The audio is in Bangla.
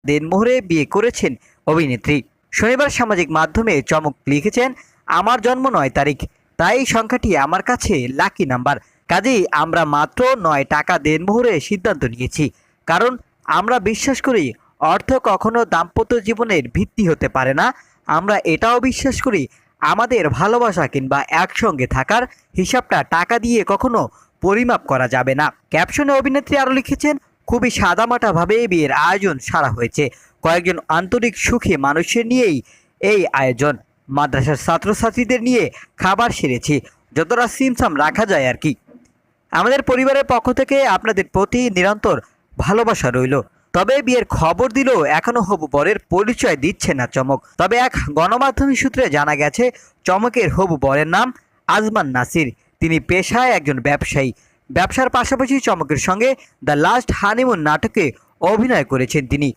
দেনমোহরে বিয়ে করেছেন অভিনেত্রী। শনিবার সামাজিক মাধ্যমে চমক লিখেছেন, আমার জন্ম 9 তারিখ, তাই এই সংখ্যাটি আমার কাছে লাকি নাম্বার। কাজেই আমরা মাত্র 9 টাকা দেনমোহরে সিদ্ধান্ত নিয়েছি, কারণ আমরা বিশ্বাস করি অর্থ কখনো দাম্পত্য জীবনের ভিত্তি হতে পারে না। আমরা এটাও বিশ্বাস করি আমাদের ভালোবাসা কিংবা একসঙ্গে থাকার হিসাবটা টাকা দিয়ে কখনো পরিমাপ করা যাবে না। ক্যাপশনে অভিনেত্রী আরও লিখেছেন, খুবই সাদামাটাভাবে বিয়ের আয়োজন সারা হয়েছে। কয়েকজন আন্তরিক সুখী মানুষের নিয়েই এই আয়োজন। মাদ্রাসার ছাত্রছাত্রীদের নিয়ে খাবার সেরেছি, যতটা সিমসাম রাখা যায় আর কি। আমাদের পরিবারের পক্ষ থেকে আপনাদের প্রতি নিরন্তর ভালোবাসা রইল। তবে বিয়ের খবর দিলেও এখনো হবু বরের পরিচয় দিচ্ছে না চমক। তবে এক গণমাধ্যম সূত্রে জানা গেছে, চমকের হবু বরের নাম আজমান নাসির। তিনি পেশায় একজন ব্যবসায়ী। ব্যবসার পাশাপাশি চমকের সঙ্গে দ্য লাস্ট হানিমুন নাটকে অভিনয় করেছেন তিনি।